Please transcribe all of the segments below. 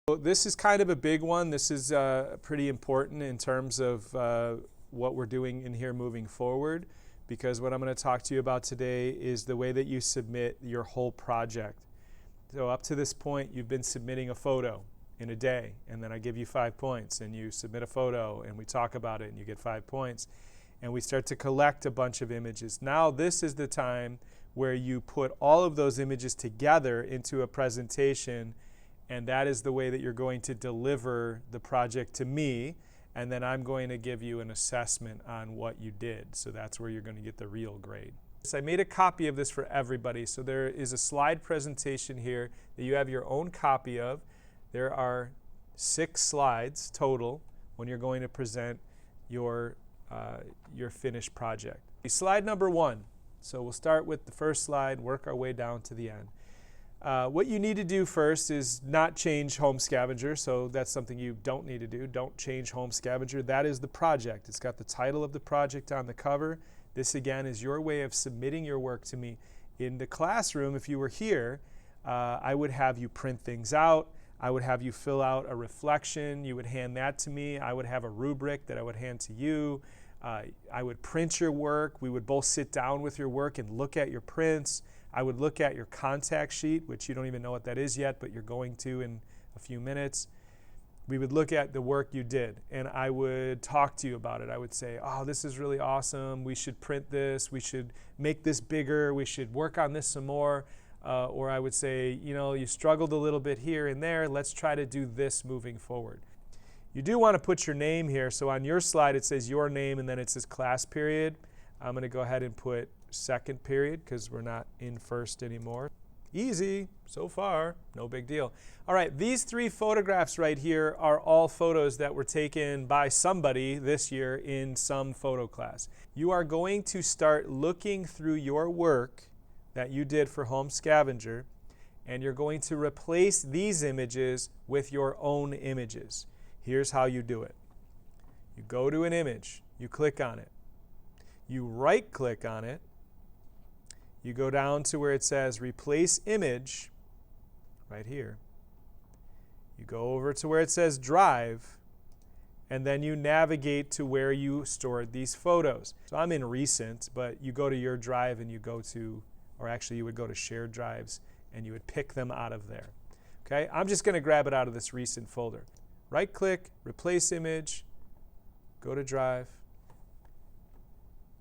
So this is kind of a big one. This is pretty important in terms of what we're doing in here moving forward, because what I'm going to talk to you about today is the way that you submit your whole project. So up to this point, you've been submitting a photo in a day, and then I give you 5 points, and you submit a photo, and we talk about it, and you get 5 points, and we start to collect a bunch of images. Now this is the time where you put all of those images together into a presentation, and that is the way that you're going to deliver the project to me, and then I'm going to give you an assessment on what you did. So that's where you're going to get the real grade. So I made a copy of this for everybody. So there is a slide presentation here that you have your own copy of. There are 6 slides total when you're going to present your finished project. Slide number 1. So we'll start with the first slide, work our way down to the end. What you need to do first is not change Home Scavenger, so that's something you don't need to do. Don't change Home Scavenger. That is the project. It's got the title of the project on the cover. This, again, is your way of submitting your work to me. In the classroom, if you were here, I would have you print things out. I would have you fill out a reflection. You would hand that to me. I would have a rubric that I would hand to you. I would print your work. We would both sit down with your work and look at your prints. I would look at your contact sheet, which you don't even know what that is yet, but you're going to in a few minutes. We would look at the work you did, and I would talk to you about it. I would say, oh, this is really awesome. We should print this. We should make this bigger. We should work on this some more. Or I would say, you know, you struggled a little bit here and there. Let's try to do this moving forward. You do want to put your name here. So on your slide, it says your name, and then it says class period. I'm going to go ahead and put second period because we're not in first anymore. Easy so far, no big deal. All right, these 3 photographs right here are all photos that were taken by somebody this year in some photo class. You are going to start looking through your work that you did for Home Scavenger, and you're going to replace these images with your own images. Here's how you do it. You go to an image, you click on it. You right-click on it. You go down to where it says Replace Image, right here. You go over to where it says Drive, and then you navigate to where you stored these photos. So I'm in Recent, but you go to your drive and you go to, or actually you would go to Shared Drives, and you would pick them out of there. Okay, I'm just going to grab it out of this Recent folder. Right-click, Replace Image, go to Drive,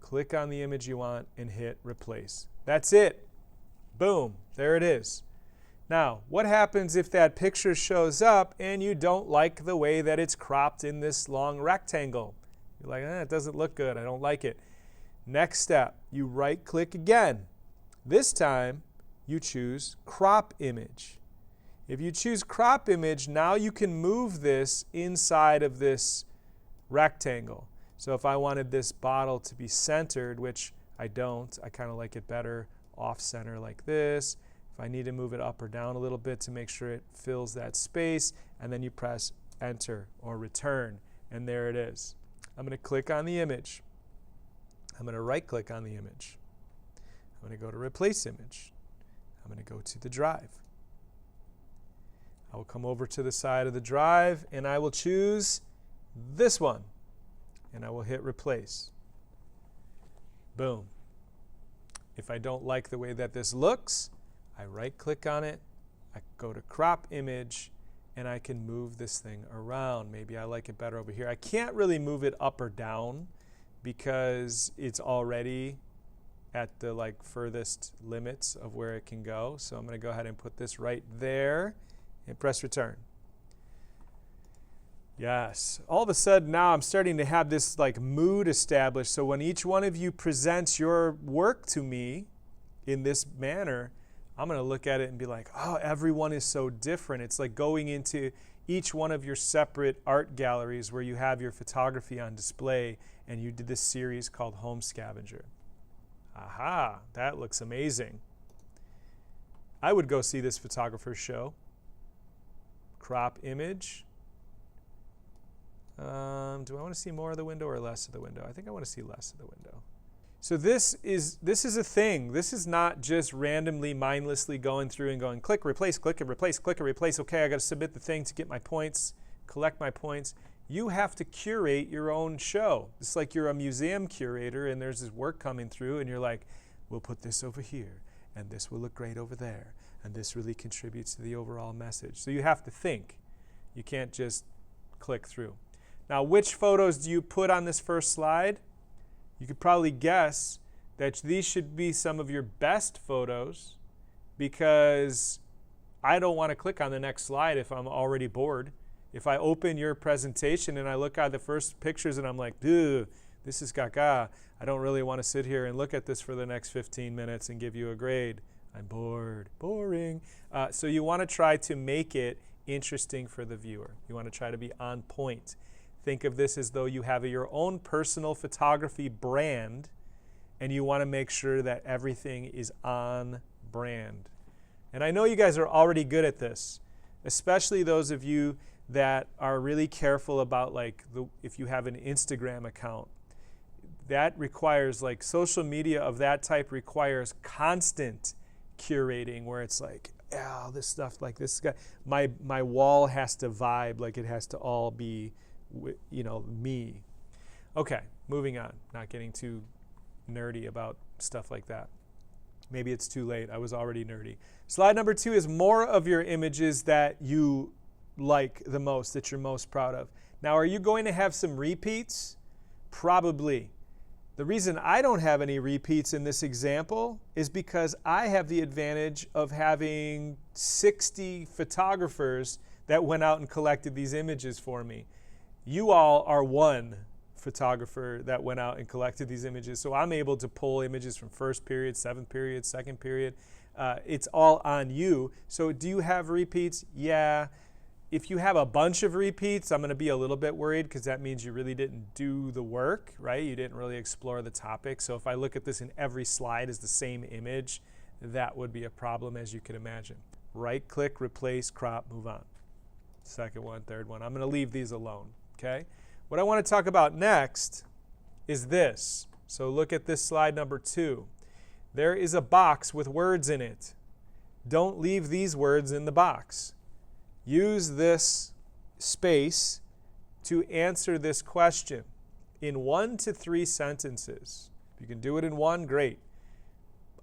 click on the image you want, and hit Replace. That's it. Boom. There it is. Now, what happens if that picture shows up and you don't like the way that it's cropped in this long rectangle? You're like, it doesn't look good. I don't like it. Next step, you right-click again. This time, you choose Crop Image. If you choose Crop Image, now you can move this inside of this rectangle. So if I wanted this bottle to be centered, which I don't, I kind of like it better off-center like this. If I need to move it up or down a little bit to make sure it fills that space, and then you press Enter or Return, and there it is. I'm going to click on the image. I'm going to right-click on the image. I'm going to go to Replace Image. I'm going to go to the drive. I will come over to the side of the drive, and I will choose this one, and I will hit Replace. Boom. If I don't like the way that this looks, I right-click on it, I go to Crop Image, and I can move this thing around. Maybe I like it better over here. I can't really move it up or down because it's already at the furthest limits of where it can go. So I'm going to go ahead and put this right there and press Return. Yes. All of a sudden now I'm starting to have this mood established. So when each one of you presents your work to me in this manner, I'm going to look at it and be like, oh, everyone is so different. It's like going into each one of your separate art galleries where you have your photography on display, and you did this series called Home Scavenger. Aha, that looks amazing. I would go see this photographer's show. Crop Image. Do I want to see more of the window or less of the window? I think I want to see less of the window. So this is a thing. This is not just randomly, mindlessly going through and going click, replace, click, and replace, click, and replace. Okay, I got to submit the thing to get my points, collect my points. You have to curate your own show. It's like you're a museum curator and there's this work coming through and you're like, we'll put this over here and this will look great over there and this really contributes to the overall message. So you have to think. You can't just click through. Now, which photos do you put on this first slide? You could probably guess that these should be some of your best photos because I don't want to click on the next slide if I'm already bored. If I open your presentation and I look at the first pictures and I'm like, dude, this is gaga. I don't really want to sit here and look at this for the next 15 minutes and give you a grade. I'm bored. Boring. So you want to try to make it interesting for the viewer. You want to try to be on point. Think of this as though you have your own personal photography brand and you want to make sure that everything is on brand. And I know you guys are already good at this, especially those of you that are really careful about if you have an Instagram account. That requires, like, social media of that type requires constant curating where it's like, oh, this stuff, like this guy, my wall has to vibe, like it has to all be, me. Okay, moving on. Not getting too nerdy about stuff like that. Maybe it's too late. I was already nerdy. Slide number 2 is more of your images that you like the most, that you're most proud of. Now, are you going to have some repeats? Probably. The reason I don't have any repeats in this example is because I have the advantage of having 60 photographers that went out and collected these images for me. You all are one photographer that went out and collected these images. So I'm able to pull images from first period, seventh period, second period. It's all on you. So do you have repeats? Yeah. If you have a bunch of repeats, I'm going to be a little bit worried because that means you really didn't do the work, right? You didn't really explore the topic. So if I look at this and every slide is the same image, that would be a problem, as you can imagine. Right click, replace, crop, move on. Second one, third one. I'm going to leave these alone, okay? What I want to talk about next is this. So look at this slide number 2. There is a box with words in it. Don't leave these words in the box. Use this space to answer this question in 1 to 3 sentences. If you can do it in 1, great.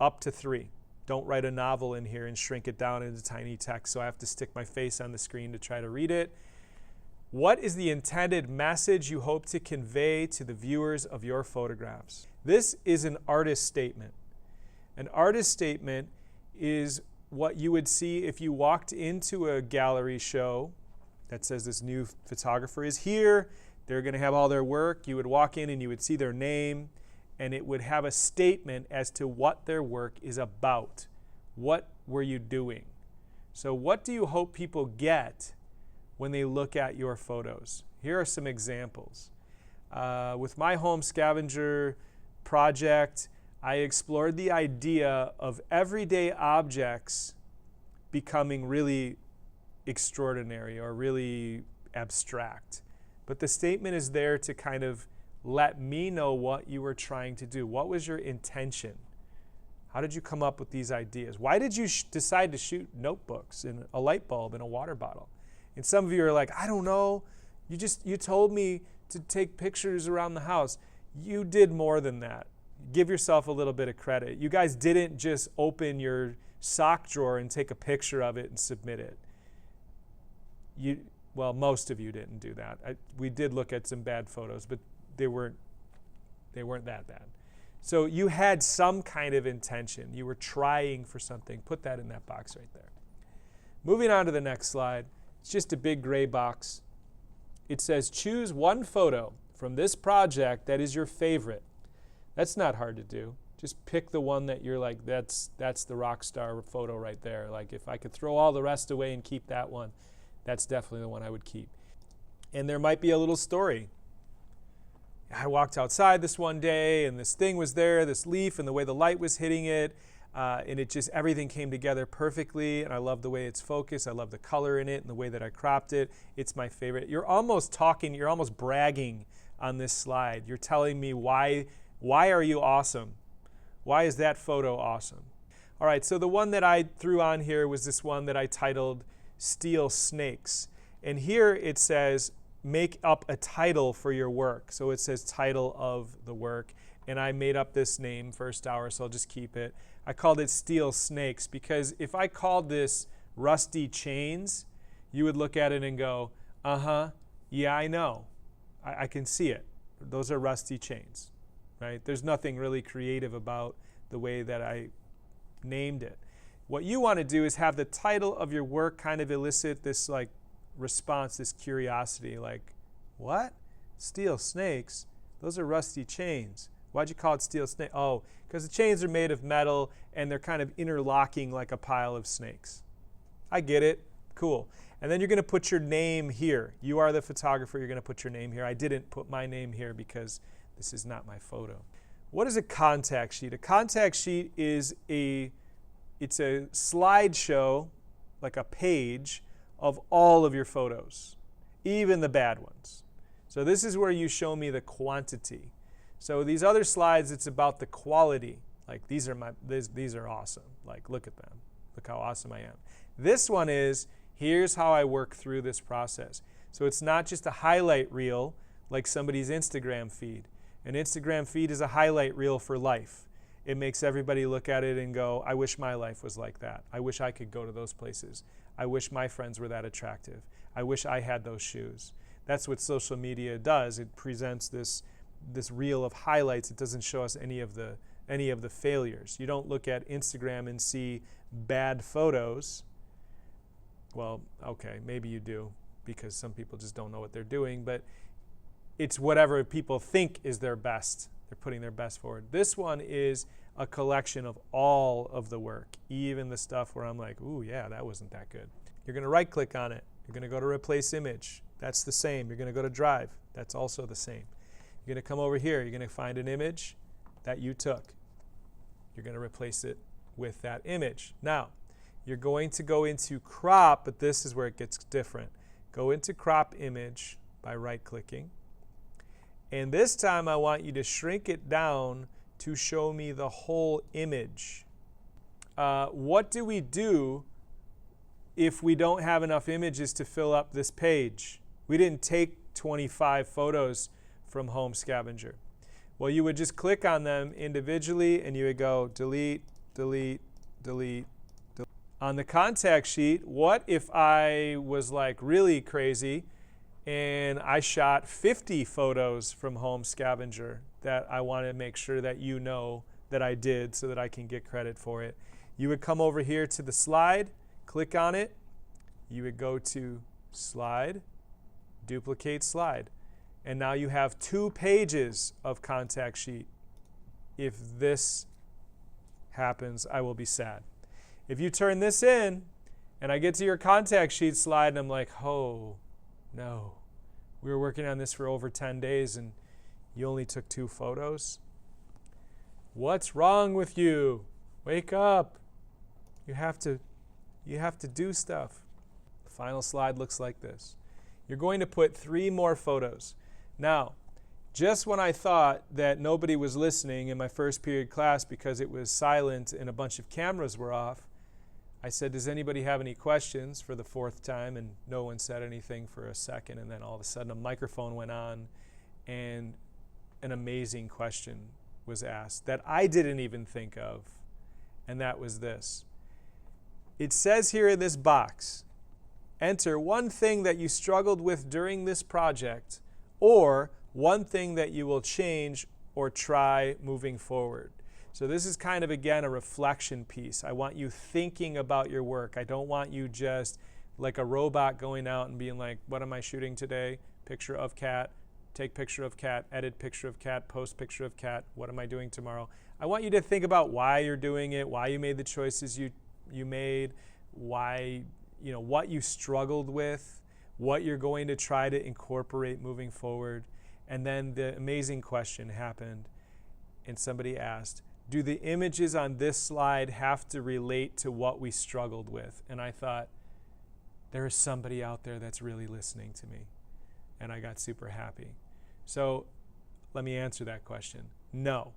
Up to 3. Don't write a novel in here and shrink it down into tiny text so I have to stick my face on the screen to try to read it. What is the intended message you hope to convey to the viewers of your photographs? This is an artist statement. An artist statement is what you would see if you walked into a gallery show that says this new photographer is here. They're going to have all their work. You would walk in and you would see their name, and it would have a statement as to what their work is about. What were you doing? So what do you hope people get when they look at your photos? Here are some examples. With my home scavenger project, I explored the idea of everyday objects becoming really extraordinary or really abstract. But the statement is there to kind of let me know what you were trying to do. What was your intention? How did you come up with these ideas? Why did you decide to shoot notebooks and a light bulb and a water bottle? And some of you are like, I don't know. You told me to take pictures around the house. You did more than that. Give yourself a little bit of credit. You guys didn't just open your sock drawer and take a picture of it and submit it. Well, most of you didn't do that. We did look at some bad photos, but they weren't that bad. So you had some kind of intention. You were trying for something. Put that in that box right there. Moving on to the next slide. It's just a big gray box. It says, choose one photo from this project that is your favorite. That's not hard to do. Just pick the one that you're like, that's the rock star photo right there. Like, if I could throw all the rest away and keep that one, that's definitely the one I would keep. And there might be a little story. I walked outside this one day and this thing was there, this leaf, and the way the light was hitting it, and it just, everything came together perfectly, and I love the way it's focused. I love the color in it and the way that I cropped it. It's my favorite. You're almost bragging on this slide. You're telling me why Why are you awesome? Why is that photo awesome? All right, so the one that I threw on here was this one that I titled Steel Snakes. And here it says, make up a title for your work. So it says title of the work. And I made up this name, first hour, so I'll just keep it. I called it Steel Snakes because if I called this Rusty Chains, you would look at it and go, yeah, I know. I can see it. Those are rusty chains, right? There's nothing really creative about the way that I named it. What you want to do is have the title of your work kind of elicit this like response, this curiosity, like, what? Steel snakes? Those are rusty chains. Why'd you call it steel snake? Oh, because the chains are made of metal and they're kind of interlocking like a pile of snakes. I get it. Cool. And then you're going to put your name here. You are the photographer. You're going to put your name here. I didn't put my name here because this is not my photo. What is a contact sheet? A contact sheet is it's a slideshow, like a page, of all of your photos, even the bad ones. So this is where you show me the quantity. So these other slides, it's about the quality. Like these are awesome. Like look at them. Look how awesome I am. This one is, here's how I work through this process. So it's not just a highlight reel like somebody's Instagram feed. An Instagram feed is a highlight reel for life. It makes everybody look at it and go, I wish my life was like that. I wish I could go to those places. I wish my friends were that attractive. I wish I had those shoes. That's what social media does. It presents this reel of highlights. It doesn't show us any of the failures. You don't look at Instagram and see bad photos. Well, okay, maybe you do because some people just don't know what they're doing, but it's whatever people think is their best. They're putting their best forward. This one is a collection of all of the work, even the stuff where I'm like, ooh, yeah, that wasn't that good. You're going to right-click on it. You're going to go to Replace Image. That's the same. You're going to go to Drive. That's also the same. You're going to come over here. You're going to find an image that you took. You're going to replace it with that image. Now, you're going to go into Crop, but this is where it gets different. Go into Crop Image by right-clicking. And this time I want you to shrink it down to show me the whole image. What do we do if we don't have enough images to fill up this page? We didn't take 25 photos from Home Scavenger. Well, you would just click on them individually and you would go delete, delete, delete, delete. On the contact sheet, what if I was like really crazy and I shot 50 photos from Home Scavenger that I want to make sure that you know that I did so that I can get credit for it? You would come over here to the slide, click on it. You would go to Slide, Duplicate Slide. And now you have 2 pages of contact sheet. If this happens, I will be sad. If you turn this in and I get to your contact sheet slide and I'm like, oh, no, we were working on this for over 10 days and you only took 2 photos? What's wrong with you? Wake up. You have to do stuff. The final slide looks like this. You're going to put 3 more photos. Now, just when I thought that nobody was listening in my first period class because it was silent and a bunch of cameras were off, I said, does anybody have any questions, for the 4th time, and no one said anything for a second, and then all of a sudden a microphone went on and an amazing question was asked that I didn't even think of, and that was this. It says here in this box, enter one thing that you struggled with during this project or one thing that you will change or try moving forward. So this is kind of, again, a reflection piece. I want you thinking about your work. I don't want you just like a robot going out and being like, what am I shooting today? Picture of cat, take picture of cat, edit picture of cat, post picture of cat. What am I doing tomorrow? I want you to think about why you're doing it, why you made the choices you made, why, what you struggled with, what you're going to try to incorporate moving forward. And then the amazing question happened, and somebody asked, do the images on this slide have to relate to what we struggled with? And I thought, there is somebody out there that's really listening to me. And I got super happy. So let me answer that question. No.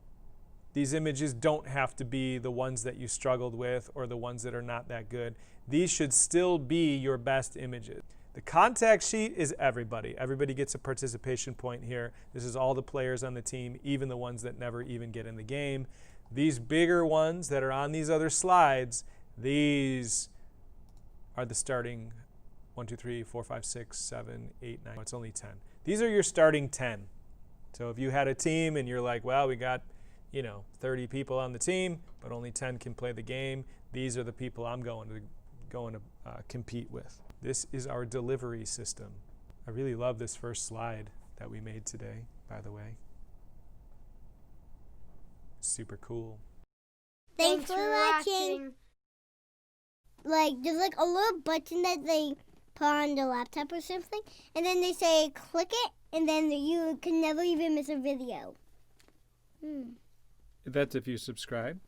These images don't have to be the ones that you struggled with or the ones that are not that good. These should still be your best images. The contact sheet is everybody. Everybody gets a participation point here. This is all the players on the team, even the ones that never even get in the game. These bigger ones that are on these other slides, these are the starting 1, 2, 3, 4, 5, 6, 7, 8, 9. It's only 10. These are your starting 10. So if you had a team and you're like, well, we got 30 people on the team, but only 10 can play the game, these are the people I'm going to compete with. This is our delivery system. I really love this first slide that we made today, by the way. Super cool. Thanks for watching. There's a little button that they put on the laptop or something, and then they say click it, and then you can never even miss a video. That's if you subscribe.